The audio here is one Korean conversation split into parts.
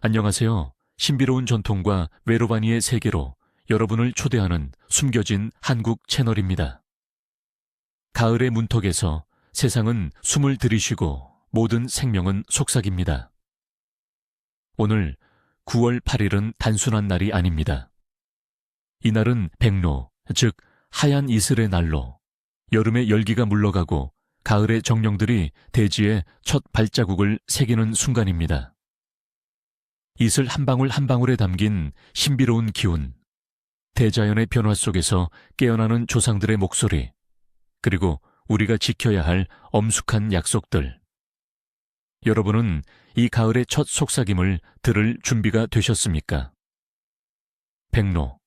안녕하세요. 신비로운 전통과 외로바니의 세계로 여러분을 초대하는 숨겨진 한국 채널입니다. 가을의 문턱에서 세상은 숨을 들이쉬고 모든 생명은 속삭입니다. 오늘 9월 8일은 단순한 날이 아닙니다. 이날은 백로, 즉 하얀 이슬의 날로 여름의 열기가 물러가고 가을의 정령들이 대지에 첫 발자국을 새기는 순간입니다. 이슬 한 방울 한 방울에 담긴 신비로운 기운, 대자연의 변화 속에서 깨어나는 조상들의 목소리, 그리고 우리가 지켜야 할 엄숙한 약속들. 여러분은 이 가을의 첫 속삭임을 들을 준비가 되셨습니까? 백로,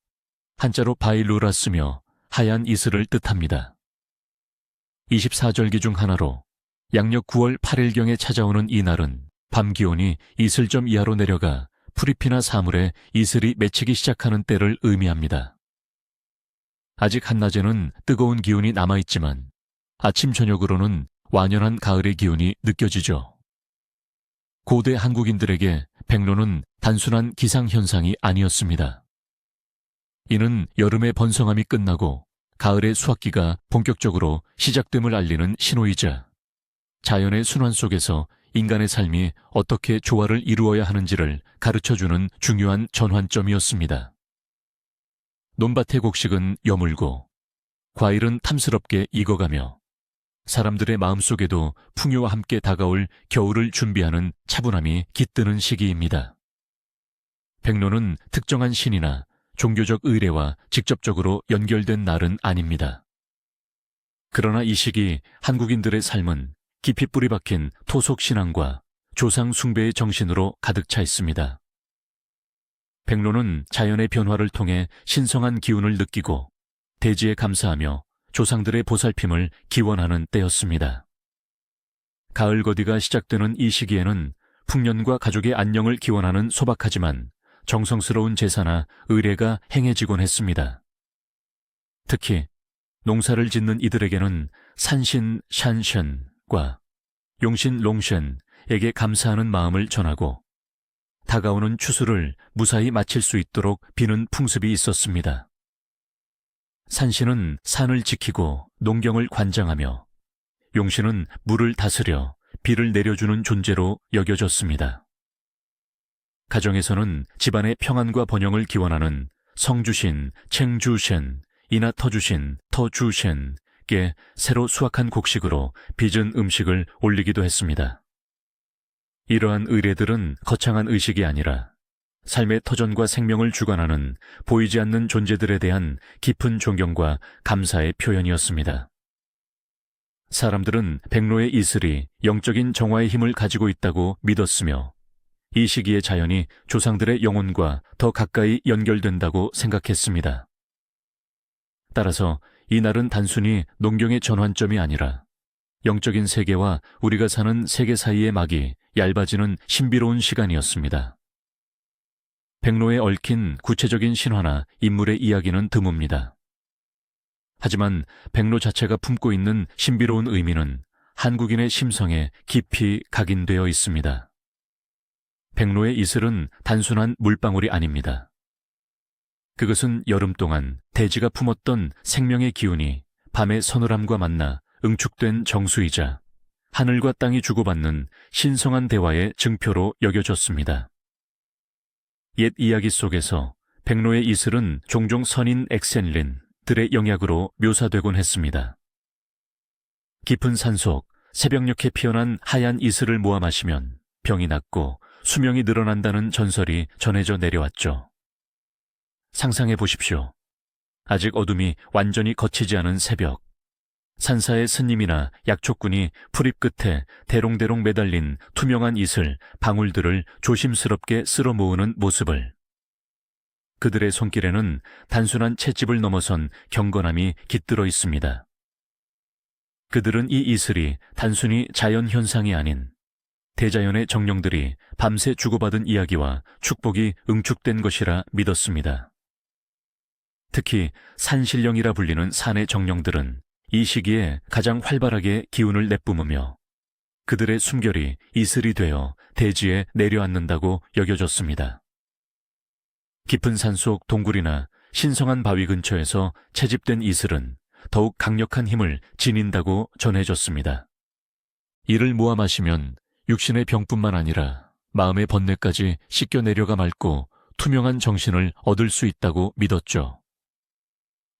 한자로 바일루라 쓰며 하얀 이슬을 뜻합니다. 24절기 중 하나로 양력 9월 8일경에 찾아오는 이 날은 밤 기온이 이슬점 이하로 내려가 풀잎이나 사물에 이슬이 맺히기 시작하는 때를 의미합니다. 아직 한낮에는 뜨거운 기운이 남아있지만 아침 저녁으로는 완연한 가을의 기운이 느껴지죠. 고대 한국인들에게 백로는 단순한 기상현상이 아니었습니다. 이는 여름의 번성함이 끝나고 가을의 수확기가 본격적으로 시작됨을 알리는 신호이자 자연의 순환 속에서 인간의 삶이 어떻게 조화를 이루어야 하는지를 가르쳐주는 중요한 전환점이었습니다. 논밭의 곡식은 여물고 과일은 탐스럽게 익어가며 사람들의 마음속에도 풍요와 함께 다가올 겨울을 준비하는 차분함이 깃드는 시기입니다. 백로는 특정한 신이나 종교적 의례와 직접적으로 연결된 날은 아닙니다. 그러나 이 시기 한국인들의 삶은 깊이 뿌리 박힌 토속 신앙과 조상 숭배의 정신으로 가득 차 있습니다. 백로는 자연의 변화를 통해 신성한 기운을 느끼고 대지에 감사하며 조상들의 보살핌을 기원하는 때였습니다. 가을 거디가 시작되는 이 시기에는 풍년과 가족의 안녕을 기원하는 소박하지만 정성스러운 제사나 의례가 행해지곤 했습니다. 특히 농사를 짓는 이들에게는 산신 샨션과 용신 롱션에게 감사하는 마음을 전하고 다가오는 추수를 무사히 마칠 수 있도록 비는 풍습이 있었습니다. 산신은 산을 지키고 농경을 관장하며 용신은 물을 다스려 비를 내려주는 존재로 여겨졌습니다. 가정에서는 집안의 평안과 번영을 기원하는 성주신, 챙주신, 이나 터주신, 터주신께 새로 수확한 곡식으로 빚은 음식을 올리기도 했습니다. 이러한 의례들은 거창한 의식이 아니라 삶의 터전과 생명을 주관하는 보이지 않는 존재들에 대한 깊은 존경과 감사의 표현이었습니다. 사람들은 백로의 이슬이 영적인 정화의 힘을 가지고 있다고 믿었으며 이 시기의 자연이 조상들의 영혼과 더 가까이 연결된다고 생각했습니다. 따라서 이 날은 단순히 농경의 전환점이 아니라 영적인 세계와 우리가 사는 세계 사이의 막이 얇아지는 신비로운 시간이었습니다. 백로에 얽힌 구체적인 신화나 인물의 이야기는 드뭅니다. 하지만 백로 자체가 품고 있는 신비로운 의미는 한국인의 심성에 깊이 각인되어 있습니다. 백로의 이슬은 단순한 물방울이 아닙니다. 그것은 여름 동안 대지가 품었던 생명의 기운이 밤의 서늘함과 만나 응축된 정수이자 하늘과 땅이 주고받는 신성한 대화의 증표로 여겨졌습니다. 옛 이야기 속에서 백로의 이슬은 종종 선인 엑센린들의 영약으로 묘사되곤 했습니다. 깊은 산속 새벽녘에 피어난 하얀 이슬을 모아 마시면 병이 낫고 수명이 늘어난다는 전설이 전해져 내려왔죠. 상상해 보십시오. 아직 어둠이 완전히 걷히지 않은 새벽, 산사의 스님이나 약초꾼이 풀잎 끝에 대롱대롱 매달린 투명한 이슬, 방울들을 조심스럽게 쓸어 모으는 모습을. 그들의 손길에는 단순한 채집을 넘어선 경건함이 깃들어 있습니다. 그들은 이 이슬이 단순히 자연현상이 아닌 대자연의 정령들이 밤새 주고받은 이야기와 축복이 응축된 것이라 믿었습니다. 특히 산신령이라 불리는 산의 정령들은 이 시기에 가장 활발하게 기운을 내뿜으며 그들의 숨결이 이슬이 되어 대지에 내려앉는다고 여겨졌습니다. 깊은 산속 동굴이나 신성한 바위 근처에서 채집된 이슬은 더욱 강력한 힘을 지닌다고 전해졌습니다. 이를 모아 마시면 육신의 병뿐만 아니라 마음의 번뇌까지 씻겨 내려가 맑고 투명한 정신을 얻을 수 있다고 믿었죠.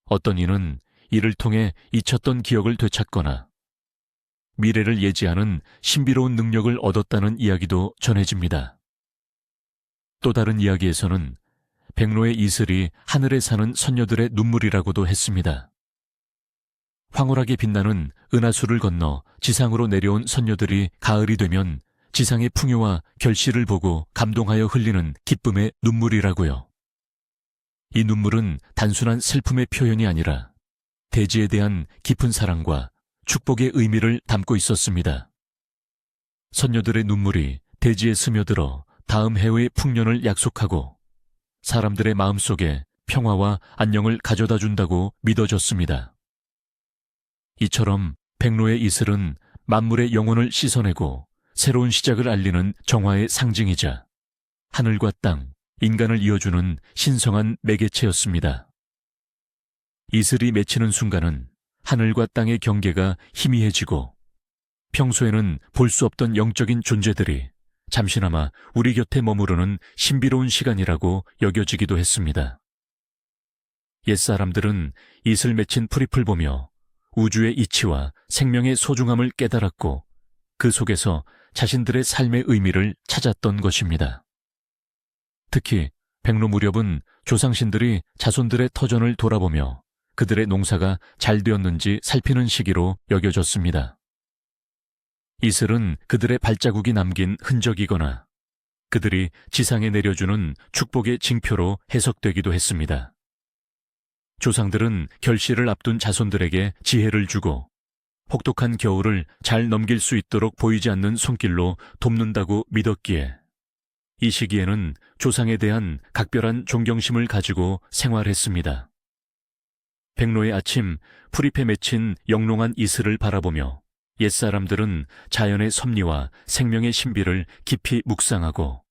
어떤 이는 이를 통해 잊혔던 기억을 되찾거나 미래를 예지하는 신비로운 능력을 얻었다는 이야기도 전해집니다. 또 다른 이야기에서는 백로의 이슬이 하늘에 사는 선녀들의 눈물이라고도 했습니다. 황홀하게 빛나는 은하수를 건너 지상으로 내려온 선녀들이 가을이 되면 지상의 풍요와 결실을 보고 감동하여 흘리는 기쁨의 눈물이라고요. 이 눈물은 단순한 슬픔의 표현이 아니라 대지에 대한 깊은 사랑과 축복의 의미를 담고 있었습니다. 선녀들의 눈물이 대지에 스며들어 다음 해의 풍년을 약속하고 사람들의 마음속에 평화와 안녕을 가져다 준다고 믿어졌습니다. 이처럼 백로의 이슬은 만물의 영혼을 씻어내고 새로운 시작을 알리는 정화의 상징이자 하늘과 땅, 인간을 이어주는 신성한 매개체였습니다. 이슬이 맺히는 순간은 하늘과 땅의 경계가 희미해지고 평소에는 볼 수 없던 영적인 존재들이 잠시나마 우리 곁에 머무르는 신비로운 시간이라고 여겨지기도 했습니다. 옛사람들은 이슬 맺힌 풀잎을 보며 우주의 이치와 생명의 소중함을 깨달았고 그 속에서 자신들의 삶의 의미를 찾았던 것입니다. 특히 백로 무렵은 조상신들이 자손들의 터전을 돌아보며 그들의 농사가 잘 되었는지 살피는 시기로 여겨졌습니다. 이슬은 그들의 발자국이 남긴 흔적이거나 그들이 지상에 내려주는 축복의 징표로 해석되기도 했습니다. 조상들은 결실을 앞둔 자손들에게 지혜를 주고 혹독한 겨울을 잘 넘길 수 있도록 보이지 않는 손길로 돕는다고 믿었기에 이 시기에는 조상에 대한 각별한 존경심을 가지고 생활했습니다. 백로의 아침 풀잎에 맺힌 영롱한 이슬을 바라보며 옛사람들은 자연의 섭리와 생명의 신비를 깊이 묵상하고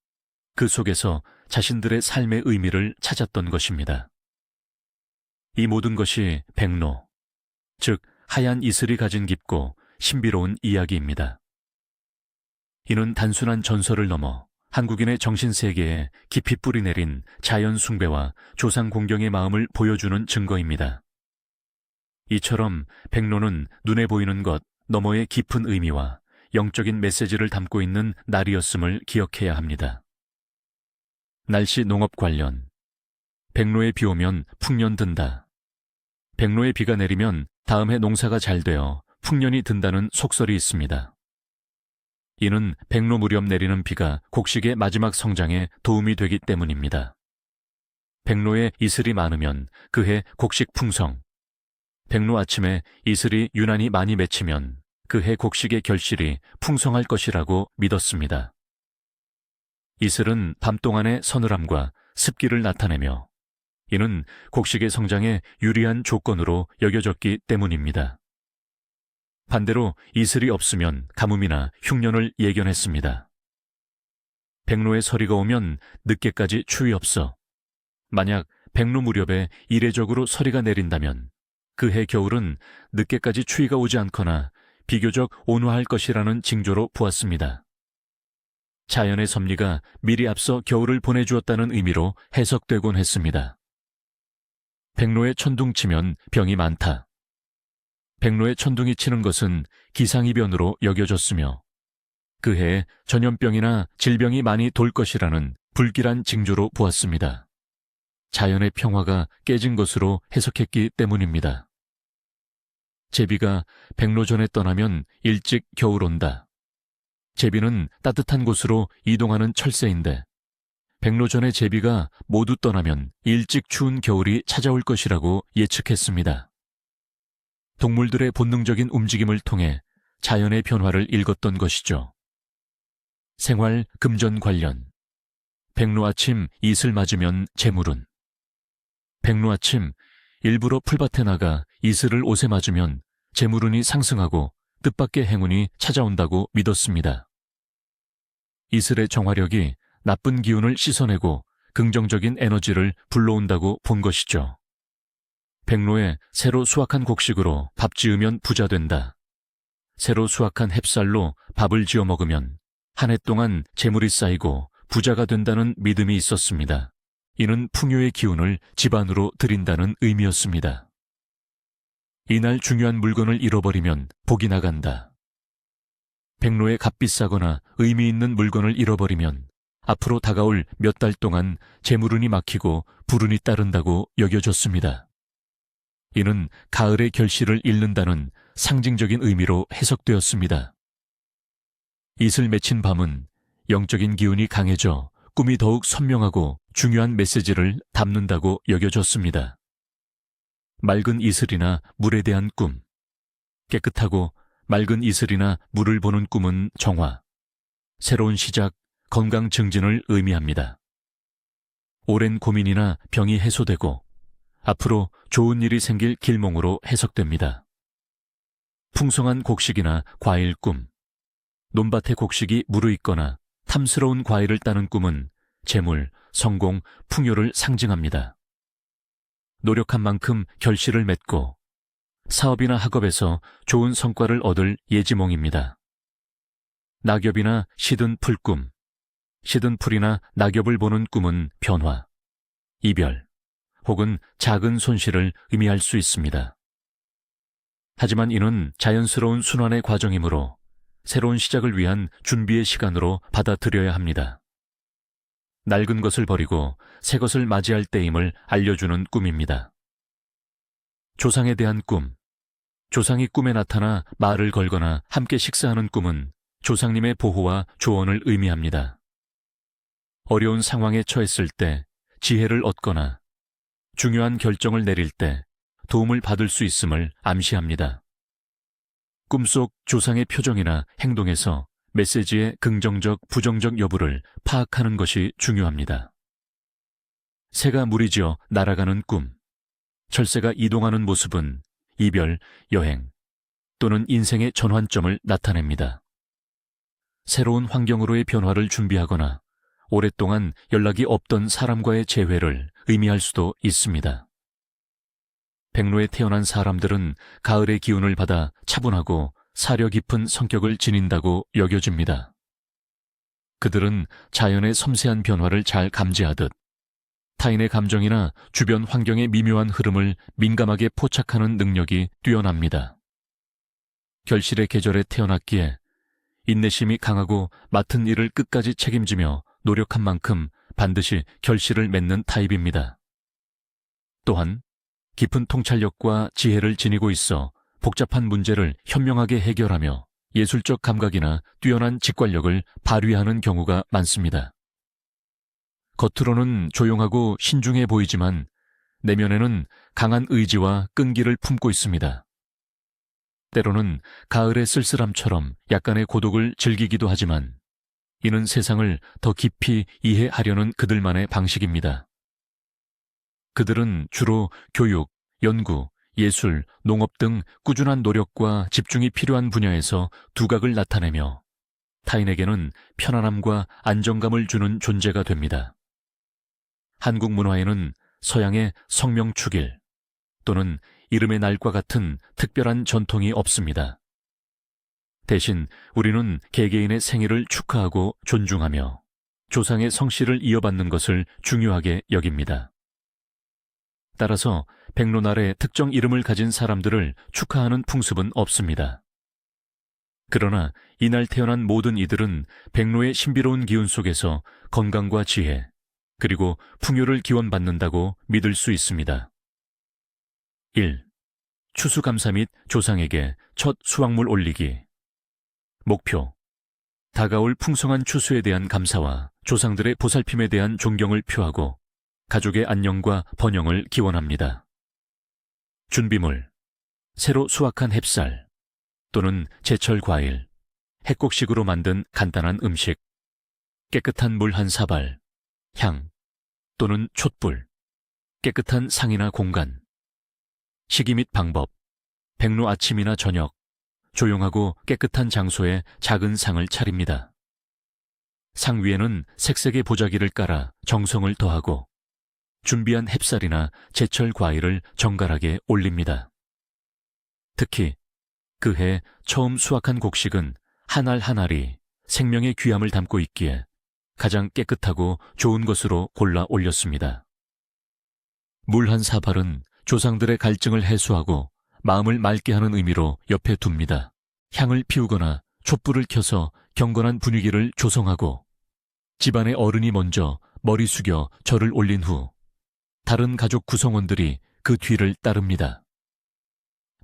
그 속에서 자신들의 삶의 의미를 찾았던 것입니다. 이 모든 것이 백로, 즉 하얀 이슬이 가진 깊고 신비로운 이야기입니다. 이는 단순한 전설을 넘어 한국인의 정신세계에 깊이 뿌리내린 자연 숭배와 조상 공경의 마음을 보여주는 증거입니다. 이처럼 백로는 눈에 보이는 것 너머의 깊은 의미와 영적인 메시지를 담고 있는 날이었음을 기억해야 합니다. 날씨 농업 관련 백로에 비 오면 풍년 든다. 백로에 비가 내리면 다음 해 농사가 잘 되어 풍년이 든다는 속설이 있습니다. 이는 백로 무렵 내리는 비가 곡식의 마지막 성장에 도움이 되기 때문입니다. 백로에 이슬이 많으면 그해 곡식 풍성, 백로 아침에 이슬이 유난히 많이 맺히면 그해 곡식의 결실이 풍성할 것이라고 믿었습니다. 이슬은 밤 동안의 서늘함과 습기를 나타내며 이는 곡식의 성장에 유리한 조건으로 여겨졌기 때문입니다. 반대로 이슬이 없으면 가뭄이나 흉년을 예견했습니다. 백로에 서리가 오면 늦게까지 추위 없어. 만약 백로 무렵에 이례적으로 서리가 내린다면 그해 겨울은 늦게까지 추위가 오지 않거나 비교적 온화할 것이라는 징조로 보았습니다. 자연의 섭리가 미리 앞서 겨울을 보내주었다는 의미로 해석되곤 했습니다. 백로에 천둥 치면 병이 많다. 백로에 천둥이 치는 것은 기상이변으로 여겨졌으며 그해에 전염병이나 질병이 많이 돌 것이라는 불길한 징조로 보았습니다. 자연의 평화가 깨진 것으로 해석했기 때문입니다. 제비가 백로전에 떠나면 일찍 겨울 온다. 제비는 따뜻한 곳으로 이동하는 철새인데 백로전의 제비가 모두 떠나면 일찍 추운 겨울이 찾아올 것이라고 예측했습니다. 동물들의 본능적인 움직임을 통해 자연의 변화를 읽었던 것이죠. 생활 금전 관련 백로 아침 이슬 맞으면 재물은 백로 아침 일부러 풀밭에 나가 이슬을 옷에 맞으면 재물운이 상승하고 뜻밖의 행운이 찾아온다고 믿었습니다. 이슬의 정화력이 나쁜 기운을 씻어내고 긍정적인 에너지를 불러온다고 본 것이죠. 백로에 새로 수확한 곡식으로 밥 지으면 부자 된다. 새로 수확한 햅쌀로 밥을 지어 먹으면 한 해 동안 재물이 쌓이고 부자가 된다는 믿음이 있었습니다. 이는 풍요의 기운을 집안으로 들인다는 의미였습니다. 이날 중요한 물건을 잃어버리면 복이 나간다. 백로에 값비싸거나 의미 있는 물건을 잃어버리면 앞으로 다가올 몇 달 동안 재물운이 막히고 불운이 따른다고 여겨졌습니다. 이는 가을의 결실을 잃는다는 상징적인 의미로 해석되었습니다. 이슬 맺힌 밤은 영적인 기운이 강해져 꿈이 더욱 선명하고 중요한 메시지를 담는다고 여겨졌습니다. 맑은 이슬이나 물에 대한 꿈, 깨끗하고 맑은 이슬이나 물을 보는 꿈은 정화, 새로운 시작, 건강 증진을 의미합니다. 오랜 고민이나 병이 해소되고 앞으로 좋은 일이 생길 길몽으로 해석됩니다. 풍성한 곡식이나 과일 꿈, 논밭의 곡식이 무르익거나 탐스러운 과일을 따는 꿈은 재물, 성공, 풍요를 상징합니다. 노력한 만큼 결실을 맺고 사업이나 학업에서 좋은 성과를 얻을 예지몽입니다. 낙엽이나 시든 풀 꿈, 시든 풀이나 낙엽을 보는 꿈은 변화, 이별, 혹은 작은 손실을 의미할 수 있습니다. 하지만 이는 자연스러운 순환의 과정이므로 새로운 시작을 위한 준비의 시간으로 받아들여야 합니다. 낡은 것을 버리고 새 것을 맞이할 때임을 알려주는 꿈입니다. 조상에 대한 꿈, 조상이 꿈에 나타나 말을 걸거나 함께 식사하는 꿈은 조상님의 보호와 조언을 의미합니다. 어려운 상황에 처했을 때 지혜를 얻거나 중요한 결정을 내릴 때 도움을 받을 수 있음을 암시합니다. 꿈속 조상의 표정이나 행동에서 메시지의 긍정적, 부정적 여부를 파악하는 것이 중요합니다. 새가 무리지어 날아가는 꿈, 철새가 이동하는 모습은 이별, 여행 또는 인생의 전환점을 나타냅니다. 새로운 환경으로의 변화를 준비하거나 오랫동안 연락이 없던 사람과의 재회를 의미할 수도 있습니다. 백로에 태어난 사람들은 가을의 기운을 받아 차분하고 사려 깊은 성격을 지닌다고 여겨집니다. 그들은 자연의 섬세한 변화를 잘 감지하듯 타인의 감정이나 주변 환경의 미묘한 흐름을 민감하게 포착하는 능력이 뛰어납니다. 결실의 계절에 태어났기에 인내심이 강하고 맡은 일을 끝까지 책임지며 노력한 만큼 반드시 결실을 맺는 타입입니다. 또한 깊은 통찰력과 지혜를 지니고 있어 복잡한 문제를 현명하게 해결하며 예술적 감각이나 뛰어난 직관력을 발휘하는 경우가 많습니다. 겉으로는 조용하고 신중해 보이지만 내면에는 강한 의지와 끈기를 품고 있습니다. 때로는 가을의 쓸쓸함처럼 약간의 고독을 즐기기도 하지만 이는 세상을 더 깊이 이해하려는 그들만의 방식입니다. 그들은 주로 교육, 연구, 예술, 농업 등 꾸준한 노력과 집중이 필요한 분야에서 두각을 나타내며 타인에게는 편안함과 안정감을 주는 존재가 됩니다. 한국 문화에는 서양의 성명축일 또는 이름의 날과 같은 특별한 전통이 없습니다. 대신 우리는 개개인의 생일을 축하하고 존중하며 조상의 성씨를 이어받는 것을 중요하게 여깁니다. 따라서 백로날에 특정 이름을 가진 사람들을 축하하는 풍습은 없습니다. 그러나 이날 태어난 모든 이들은 백로의 신비로운 기운 속에서 건강과 지혜, 그리고 풍요를 기원받는다고 믿을 수 있습니다. 1. 추수감사 및 조상에게 첫 수확물 올리기. 목표. 다가올 풍성한 추수에 대한 감사와 조상들의 보살핌에 대한 존경을 표하고 가족의 안녕과 번영을 기원합니다. 준비물. 새로 수확한 햅쌀 또는 제철 과일, 핵곡식으로 만든 간단한 음식, 깨끗한 물 한 사발, 향 또는 촛불, 깨끗한 상이나 공간. 시기 및 방법. 백로 아침이나 저녁, 조용하고 깨끗한 장소에 작은 상을 차립니다. 상 위에는 색색의 보자기를 깔아 정성을 더하고 준비한 햅쌀이나 제철 과일을 정갈하게 올립니다. 특히 그해 처음 수확한 곡식은 한 알 한 알이 생명의 귀함을 담고 있기에 가장 깨끗하고 좋은 것으로 골라 올렸습니다. 물 한 사발은 조상들의 갈증을 해소하고 마음을 맑게 하는 의미로 옆에 둡니다. 향을 피우거나 촛불을 켜서 경건한 분위기를 조성하고 집안의 어른이 먼저 머리 숙여 절을 올린 후 다른 가족 구성원들이 그 뒤를 따릅니다.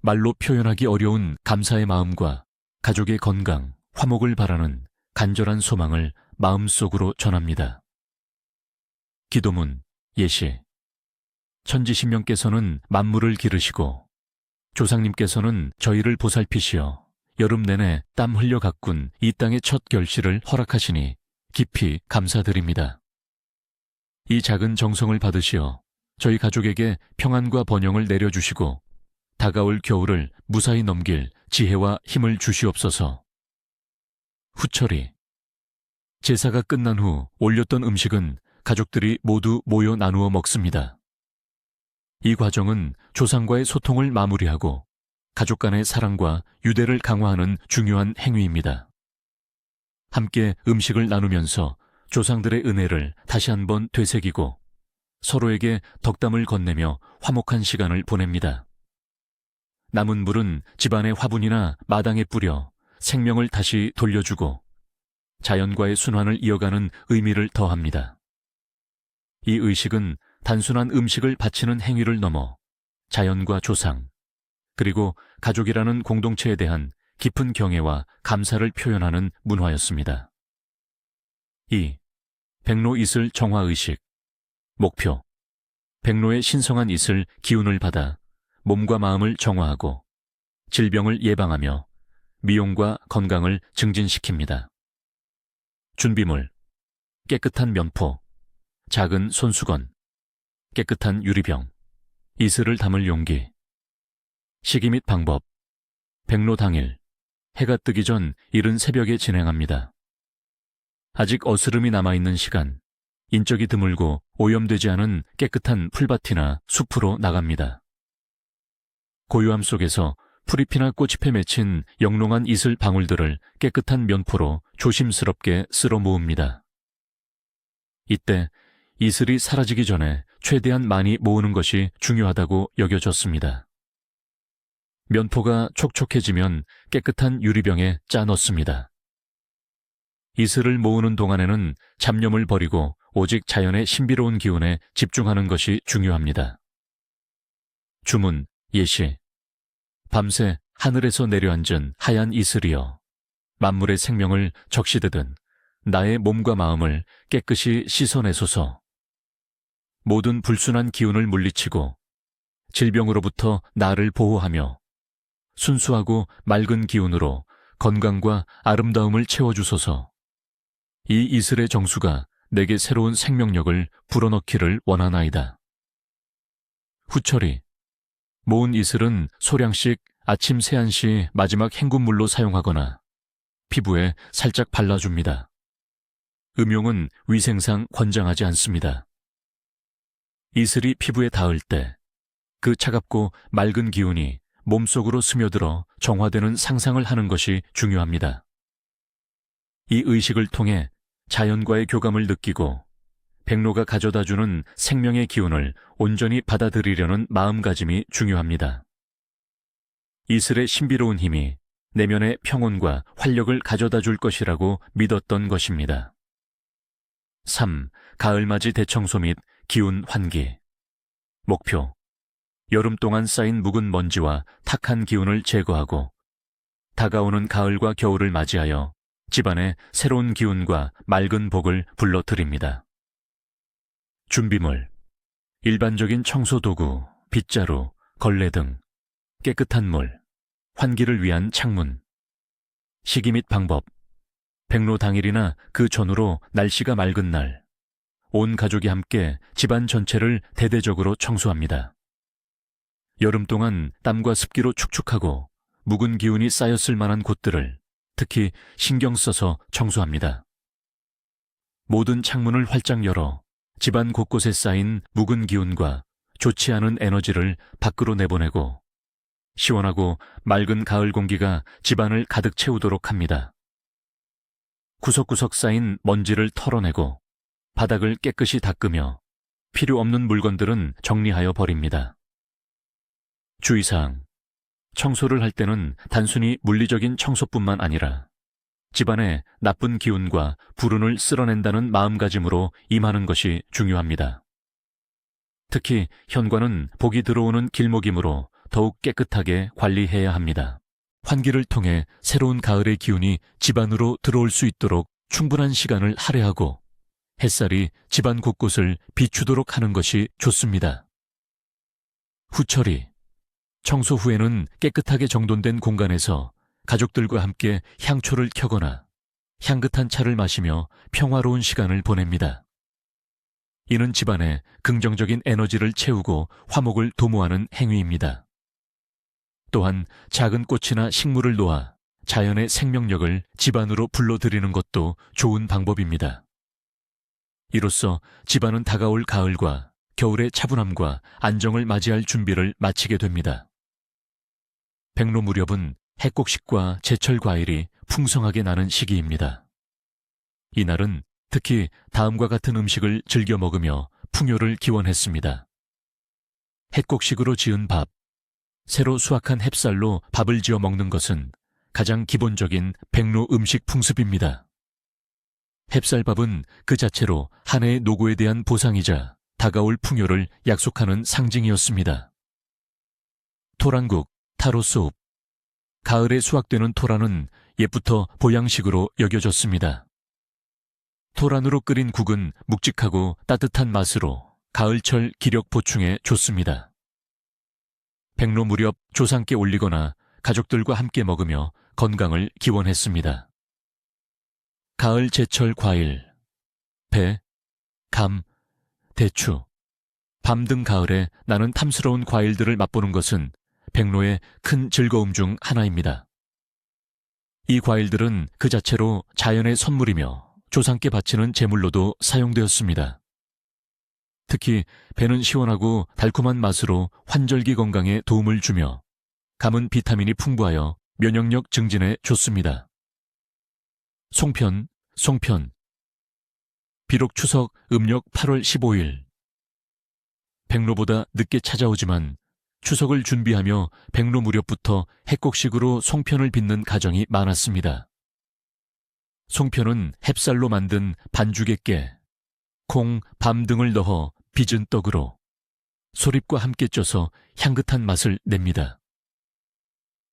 말로 표현하기 어려운 감사의 마음과 가족의 건강, 화목을 바라는 간절한 소망을 마음속으로 전합니다. 기도문, 예시. 천지신명께서는 만물을 기르시고 조상님께서는 저희를 보살피시어 여름 내내 땀 흘려 가꾼 이 땅의 첫 결실을 허락하시니 깊이 감사드립니다. 이 작은 정성을 받으시어 저희 가족에게 평안과 번영을 내려주시고 다가올 겨울을 무사히 넘길 지혜와 힘을 주시옵소서. 후처리. 제사가 끝난 후 올렸던 음식은 가족들이 모두 모여 나누어 먹습니다. 이 과정은 조상과의 소통을 마무리하고 가족 간의 사랑과 유대를 강화하는 중요한 행위입니다. 함께 음식을 나누면서 조상들의 은혜를 다시 한번 되새기고 서로에게 덕담을 건네며 화목한 시간을 보냅니다. 남은 물은 집안의 화분이나 마당에 뿌려 생명을 다시 돌려주고 자연과의 순환을 이어가는 의미를 더합니다. 이 의식은 단순한 음식을 바치는 행위를 넘어 자연과 조상, 그리고 가족이라는 공동체에 대한 깊은 경애와 감사를 표현하는 문화였습니다. 2. 백로 이슬 정화의식. 목표. 백로의 신성한 이슬 기운을 받아 몸과 마음을 정화하고 질병을 예방하며 미용과 건강을 증진시킵니다. 준비물. 깨끗한 면포, 작은 손수건, 깨끗한 유리병, 이슬을 담을 용기. 시기 및 방법. 백로 당일, 해가 뜨기 전 이른 새벽에 진행합니다. 아직 어스름이 남아있는 시간, 인적이 드물고 오염되지 않은 깨끗한 풀밭이나 숲으로 나갑니다. 고요함 속에서 풀잎이나 꽃잎에 맺힌 영롱한 이슬 방울들을 깨끗한 면포로 조심스럽게 쓸어 모읍니다. 이때 이슬이 사라지기 전에 최대한 많이 모으는 것이 중요하다고 여겨졌습니다. 면포가 촉촉해지면 깨끗한 유리병에 짜 넣습니다. 이슬을 모으는 동안에는 잡념을 버리고 오직 자연의 신비로운 기운에 집중하는 것이 중요합니다. 주문, 예시. 밤새 하늘에서 내려앉은 하얀 이슬이여, 만물의 생명을 적시되든 나의 몸과 마음을 깨끗이 씻어내소서. 모든 불순한 기운을 물리치고 질병으로부터 나를 보호하며 순수하고 맑은 기운으로 건강과 아름다움을 채워주소서. 이 이슬의 정수가 내게 새로운 생명력을 불어넣기를 원하나이다. 후처리. 모은 이슬은 소량씩 아침 세안 시 마지막 헹굼물로 사용하거나 피부에 살짝 발라줍니다. 음용은 위생상 권장하지 않습니다. 이슬이 피부에 닿을 때 그 차갑고 맑은 기운이 몸속으로 스며들어 정화되는 상상을 하는 것이 중요합니다. 이 의식을 통해 자연과의 교감을 느끼고 백로가 가져다주는 생명의 기운을 온전히 받아들이려는 마음가짐이 중요합니다. 이슬의 신비로운 힘이 내면의 평온과 활력을 가져다 줄 것이라고 믿었던 것입니다. 3. 가을맞이 대청소 및 기운 환기. 목표. 여름 동안 쌓인 묵은 먼지와 탁한 기운을 제거하고 다가오는 가을과 겨울을 맞이하여 집안에 새로운 기운과 맑은 복을 불러드립니다. 준비물. 일반적인 청소도구, 빗자루, 걸레 등 깨끗한 물, 환기를 위한 창문. 시기 및 방법. 백로 당일이나 그 전후로 날씨가 맑은 날, 온 가족이 함께 집안 전체를 대대적으로 청소합니다. 여름 동안 땀과 습기로 축축하고 묵은 기운이 쌓였을 만한 곳들을 특히 신경 써서 청소합니다. 모든 창문을 활짝 열어 집안 곳곳에 쌓인 묵은 기운과 좋지 않은 에너지를 밖으로 내보내고 시원하고 맑은 가을 공기가 집안을 가득 채우도록 합니다. 구석구석 쌓인 먼지를 털어내고 바닥을 깨끗이 닦으며 필요 없는 물건들은 정리하여 버립니다. 주의사항. 청소를 할 때는 단순히 물리적인 청소뿐만 아니라 집안의 나쁜 기운과 불운을 쓸어낸다는 마음가짐으로 임하는 것이 중요합니다. 특히 현관은 복이 들어오는 길목이므로 더욱 깨끗하게 관리해야 합니다. 환기를 통해 새로운 가을의 기운이 집안으로 들어올 수 있도록 충분한 시간을 할애하고 햇살이 집안 곳곳을 비추도록 하는 것이 좋습니다. 후처리. 청소 후에는 깨끗하게 정돈된 공간에서 가족들과 함께 향초를 켜거나 향긋한 차를 마시며 평화로운 시간을 보냅니다. 이는 집안에 긍정적인 에너지를 채우고 화목을 도모하는 행위입니다. 또한 작은 꽃이나 식물을 놓아 자연의 생명력을 집안으로 불러들이는 것도 좋은 방법입니다. 이로써 집안은 다가올 가을과 겨울의 차분함과 안정을 맞이할 준비를 마치게 됩니다. 백로 무렵은 핵곡식과 제철 과일이 풍성하게 나는 시기입니다. 이날은 특히 다음과 같은 음식을 즐겨 먹으며 풍요를 기원했습니다. 핵곡식으로 지은 밥. 새로 수확한 햅쌀로 밥을 지어 먹는 것은 가장 기본적인 백로 음식 풍습입니다. 햅쌀밥은 그 자체로 한 해의 노고에 대한 보상이자 다가올 풍요를 약속하는 상징이었습니다. 토란국, 타로수업. 가을에 수확되는 토란은 옛부터 보양식으로 여겨졌습니다. 토란으로 끓인 국은 묵직하고 따뜻한 맛으로 가을철 기력 보충에 좋습니다. 백로 무렵 조상께 올리거나 가족들과 함께 먹으며 건강을 기원했습니다. 가을 제철 과일. 배, 감, 대추, 밤 등 가을에 나는 탐스러운 과일들을 맛보는 것은 백로의 큰 즐거움 중 하나입니다. 이 과일들은 그 자체로 자연의 선물이며 조상께 바치는 제물로도 사용되었습니다. 특히 배는 시원하고 달콤한 맛으로 환절기 건강에 도움을 주며 감은 비타민이 풍부하여 면역력 증진에 좋습니다. 송편, 송편. 비록 추석 음력 8월 15일. 백로보다 늦게 찾아오지만 추석을 준비하며 백로 무렵부터 핵곡식으로 송편을 빚는 가정이 많았습니다. 송편은 햅쌀로 만든 반죽에 깨, 콩, 밤 등을 넣어 빚은 떡으로 소립과 함께 쪄서 향긋한 맛을 냅니다.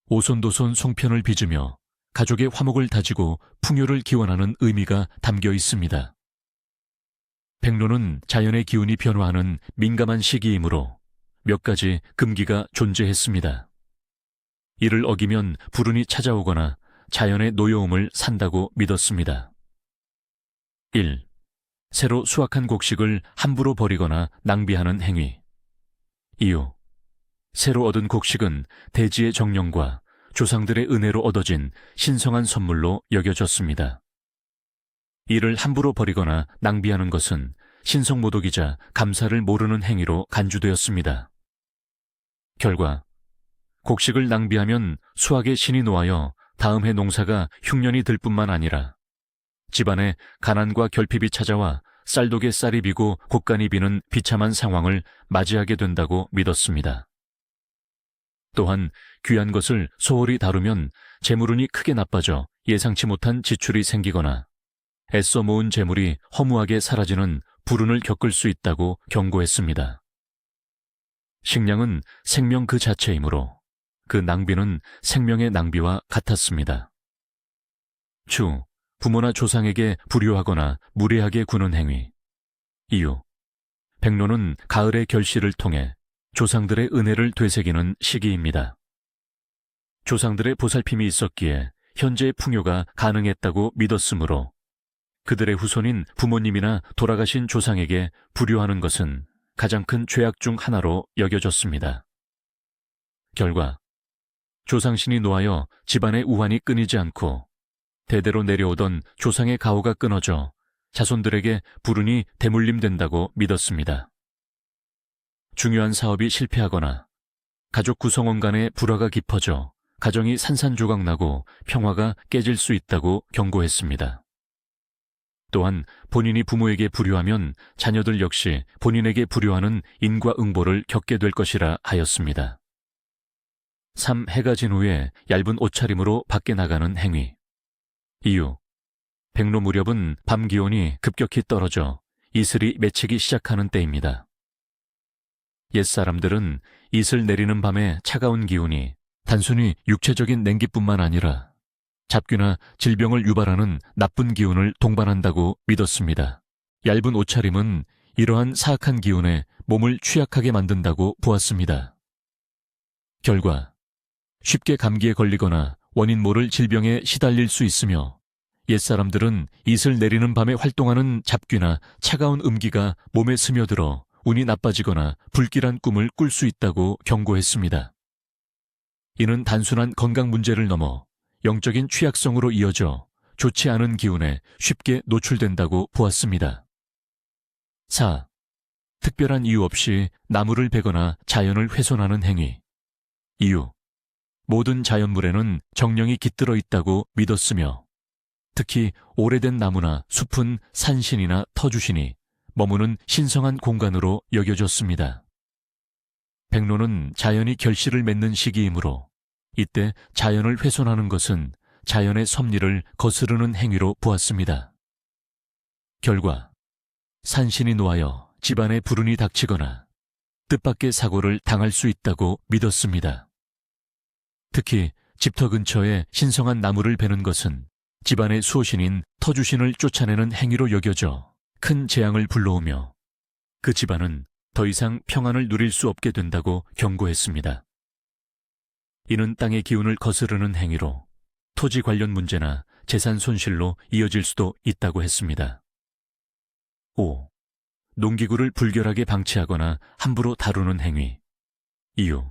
오손도손 송편을 빚으며 가족의 화목을 다지고 풍요를 기원하는 의미가 담겨 있습니다. 백로는 자연의 기운이 변화하는 민감한 시기이므로 몇 가지 금기가 존재했습니다. 이를 어기면 불운이 찾아오거나 자연의 노여움을 산다고 믿었습니다. 1. 새로 수확한 곡식을 함부로 버리거나 낭비하는 행위. 이유. 새로 얻은 곡식은 대지의 정령과 조상들의 은혜로 얻어진 신성한 선물로 여겨졌습니다. 이를 함부로 버리거나 낭비하는 것은 신성모독이자 감사를 모르는 행위로 간주되었습니다. 결과, 곡식을 낭비하면 수확의 신이 놓아여 다음 해 농사가 흉년이 들 뿐만 아니라 집안에 가난과 결핍이 찾아와 쌀독에 쌀이 비고 곡간이 비는 비참한 상황을 맞이하게 된다고 믿었습니다. 또한 귀한 것을 소홀히 다루면 재물운이 크게 나빠져 예상치 못한 지출이 생기거나 애써 모은 재물이 허무하게 사라지는 불운을 겪을 수 있다고 경고했습니다. 식량은 생명 그 자체이므로 그 낭비는 생명의 낭비와 같았습니다. 추, 부모나 조상에게 불효하거나 무례하게 구는 행위. 이유. 백로는 가을의 결실을 통해 조상들의 은혜를 되새기는 시기입니다. 조상들의 보살핌이 있었기에 현재의 풍요가 가능했다고 믿었으므로 그들의 후손인 부모님이나 돌아가신 조상에게 불효하는 것은 가장 큰 죄악 중 하나로 여겨졌습니다. 결과 조상신이 놓아여 집안의 우환이 끊이지 않고 대대로 내려오던 조상의 가호가 끊어져 자손들에게 불운이 대물림된다고 믿었습니다. 중요한 사업이 실패하거나 가족 구성원 간의 불화가 깊어져 가정이 산산조각나고 평화가 깨질 수 있다고 경고했습니다. 또한 본인이 부모에게 불효하면 자녀들 역시 본인에게 불효하는 인과응보를 겪게 될 것이라 하였습니다. 3. 해가 진 후에 얇은 옷차림으로 밖에 나가는 행위. 이유. 백로 무렵은 밤 기온이 급격히 떨어져 이슬이 맺히기 시작하는 때입니다. 옛사람들은 이슬 내리는 밤에 차가운 기운이 단순히 육체적인 냉기뿐만 아니라 잡귀나 질병을 유발하는 나쁜 기운을 동반한다고 믿었습니다. 얇은 옷차림은 이러한 사악한 기운에 몸을 취약하게 만든다고 보았습니다. 결과, 쉽게 감기에 걸리거나 원인 모를 질병에 시달릴 수 있으며 옛사람들은 이슬 내리는 밤에 활동하는 잡귀나 차가운 음기가 몸에 스며들어 운이 나빠지거나 불길한 꿈을 꿀 수 있다고 경고했습니다. 이는 단순한 건강 문제를 넘어 영적인 취약성으로 이어져 좋지 않은 기운에 쉽게 노출된다고 보았습니다. 4. 특별한 이유 없이 나무를 베거나 자연을 훼손하는 행위. 이유. 모든 자연물에는 정령이 깃들어 있다고 믿었으며 특히 오래된 나무나 숲은 산신이나 터주신이 머무는 신성한 공간으로 여겨졌습니다. 백로는 자연이 결실을 맺는 시기이므로 이때 자연을 훼손하는 것은 자연의 섭리를 거스르는 행위로 보았습니다. 결과, 산신이 놓아여 집안에 불운이 닥치거나 뜻밖의 사고를 당할 수 있다고 믿었습니다. 특히 집터 근처에 신성한 나무를 베는 것은 집안의 수호신인 터주신을 쫓아내는 행위로 여겨져 큰 재앙을 불러오며 그 집안은 더 이상 평안을 누릴 수 없게 된다고 경고했습니다. 이는 땅의 기운을 거스르는 행위로 토지 관련 문제나 재산 손실로 이어질 수도 있다고 했습니다. 5. 농기구를 불결하게 방치하거나 함부로 다루는 행위. 이유.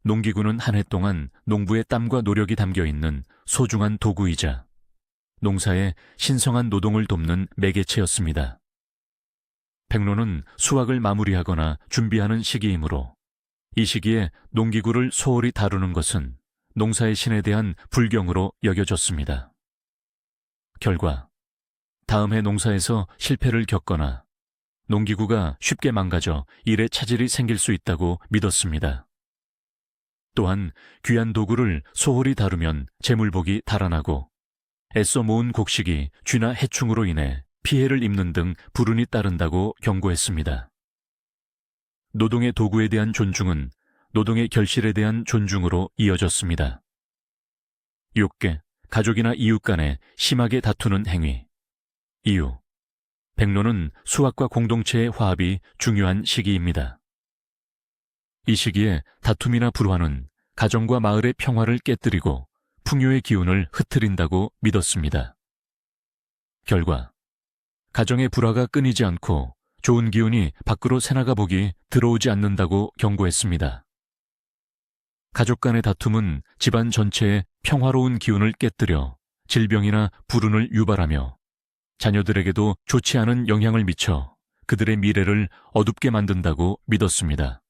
농기구는 한 해 동안 농부의 땀과 노력이 담겨 있는 소중한 도구이자 농사의 신성한 노동을 돕는 매개체였습니다. 백로는 수확을 마무리하거나 준비하는 시기이므로 이 시기에 농기구를 소홀히 다루는 것은 농사의 신에 대한 불경으로 여겨졌습니다. 결과, 다음 해 농사에서 실패를 겪거나 농기구가 쉽게 망가져 일에 차질이 생길 수 있다고 믿었습니다. 또한 귀한 도구를 소홀히 다루면 재물복이 달아나고 애써 모은 곡식이 쥐나 해충으로 인해 피해를 입는 등 불운이 따른다고 경고했습니다. 노동의 도구에 대한 존중은 노동의 결실에 대한 존중으로 이어졌습니다. 6개. 가족이나 이웃 간에 심하게 다투는 행위. 이유. 백로는 수학과 공동체의 화합이 중요한 시기입니다. 이 시기에 다툼이나 불화는 가정과 마을의 평화를 깨뜨리고 풍요의 기운을 흐트린다고 믿었습니다. 결과, 가정의 불화가 끊이지 않고 좋은 기운이 밖으로 새나가 복이 들어오지 않는다고 경고했습니다. 가족 간의 다툼은 집안 전체의 평화로운 기운을 깨뜨려 질병이나 불운을 유발하며 자녀들에게도 좋지 않은 영향을 미쳐 그들의 미래를 어둡게 만든다고 믿었습니다.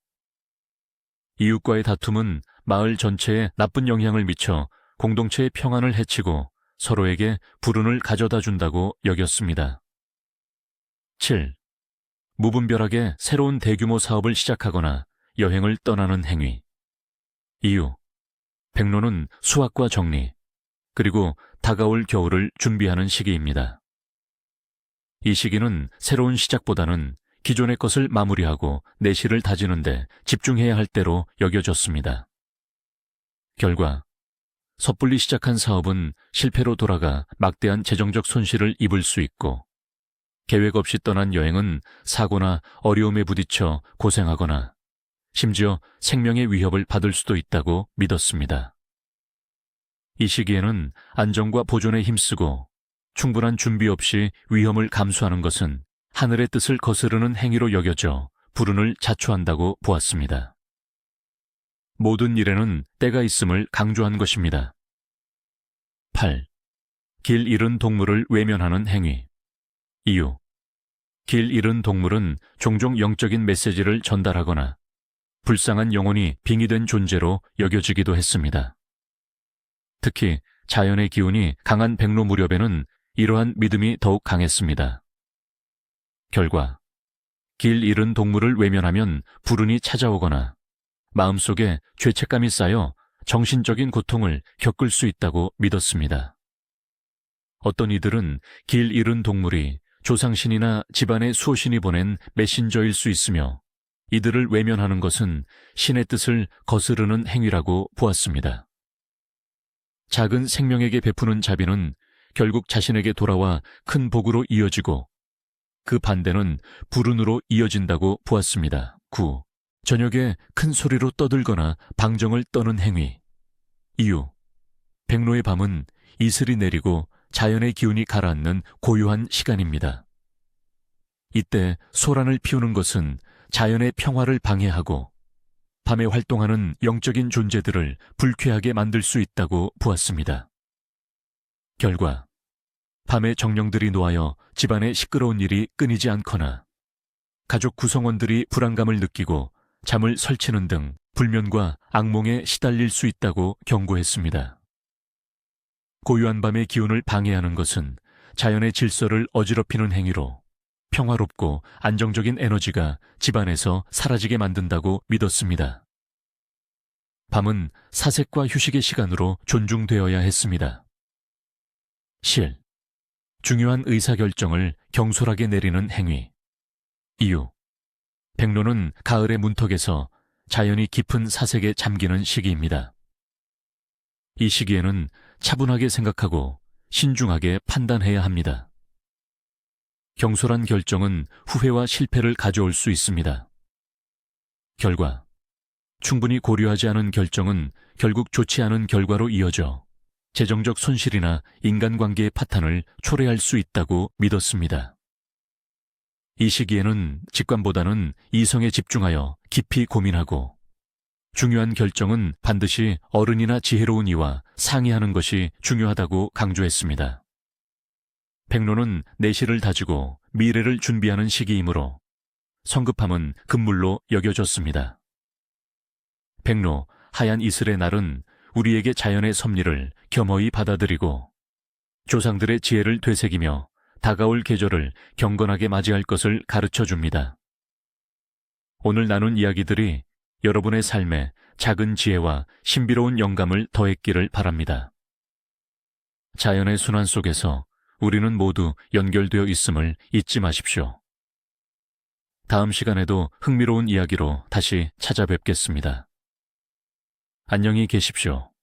이웃과의 다툼은 마을 전체에 나쁜 영향을 미쳐 공동체의 평안을 해치고 서로에게 불운을 가져다 준다고 여겼습니다. 7. 무분별하게 새로운 대규모 사업을 시작하거나 여행을 떠나는 행위. 이유. 백로는 수확과 정리, 그리고 다가올 겨울을 준비하는 시기입니다. 이 시기는 새로운 시작보다는 기존의 것을 마무리하고 내실을 다지는 데 집중해야 할 때로 여겨졌습니다. 결과, 섣불리 시작한 사업은 실패로 돌아가 막대한 재정적 손실을 입을 수 있고 계획 없이 떠난 여행은 사고나 어려움에 부딪혀 고생하거나 심지어 생명의 위협을 받을 수도 있다고 믿었습니다. 이 시기에는 안정과 보존에 힘쓰고 충분한 준비 없이 위험을 감수하는 것은 하늘의 뜻을 거스르는 행위로 여겨져 불운을 자초한다고 보았습니다. 모든 일에는 때가 있음을 강조한 것입니다. 8. 길 잃은 동물을 외면하는 행위. 이유. 길 잃은 동물은 종종 영적인 메시지를 전달하거나 불쌍한 영혼이 빙의된 존재로 여겨지기도 했습니다. 특히 자연의 기운이 강한 백로 무렵에는 이러한 믿음이 더욱 강했습니다. 결과, 길 잃은 동물을 외면하면 불운이 찾아오거나 마음속에 죄책감이 쌓여 정신적인 고통을 겪을 수 있다고 믿었습니다. 어떤 이들은 길 잃은 동물이 조상신이나 집안의 수호신이 보낸 메신저일 수 있으며 이들을 외면하는 것은 신의 뜻을 거스르는 행위라고 보았습니다. 작은 생명에게 베푸는 자비는 결국 자신에게 돌아와 큰 복으로 이어지고 그 반대는 불운으로 이어진다고 보았습니다. 9. 저녁에 큰 소리로 떠들거나 방정을 떠는 행위. 이유. 백로의 밤은 이슬이 내리고 자연의 기운이 가라앉는 고요한 시간입니다. 이때 소란을 피우는 것은 자연의 평화를 방해하고 밤에 활동하는 영적인 존재들을 불쾌하게 만들 수 있다고 보았습니다. 결과, 밤에 정령들이 놓아여 집안에 시끄러운 일이 끊이지 않거나 가족 구성원들이 불안감을 느끼고 잠을 설치는 등 불면과 악몽에 시달릴 수 있다고 경고했습니다. 고요한 밤의 기운을 방해하는 것은 자연의 질서를 어지럽히는 행위로 평화롭고 안정적인 에너지가 집안에서 사라지게 만든다고 믿었습니다. 밤은 사색과 휴식의 시간으로 존중되어야 했습니다. 실. 중요한 의사결정을 경솔하게 내리는 행위. 이유. 백로는 가을의 문턱에서 자연이 깊은 사색에 잠기는 시기입니다. 이 시기에는 차분하게 생각하고 신중하게 판단해야 합니다. 경솔한 결정은 후회와 실패를 가져올 수 있습니다. 결과, 충분히 고려하지 않은 결정은 결국 좋지 않은 결과로 이어져 재정적 손실이나 인간관계의 파탄을 초래할 수 있다고 믿었습니다. 이 시기에는 직관보다는 이성에 집중하여 깊이 고민하고 중요한 결정은 반드시 어른이나 지혜로운 이와 상의하는 것이 중요하다고 강조했습니다. 백로는 내실을 다지고 미래를 준비하는 시기이므로 성급함은 금물로 여겨졌습니다. 백로, 하얀 이슬의 날은 우리에게 자연의 섭리를 겸허히 받아들이고 조상들의 지혜를 되새기며 다가올 계절을 경건하게 맞이할 것을 가르쳐줍니다. 오늘 나눈 이야기들이 여러분의 삶에 작은 지혜와 신비로운 영감을 더했기를 바랍니다. 자연의 순환 속에서 우리는 모두 연결되어 있음을 잊지 마십시오. 다음 시간에도 흥미로운 이야기로 다시 찾아뵙겠습니다. 안녕히 계십시오.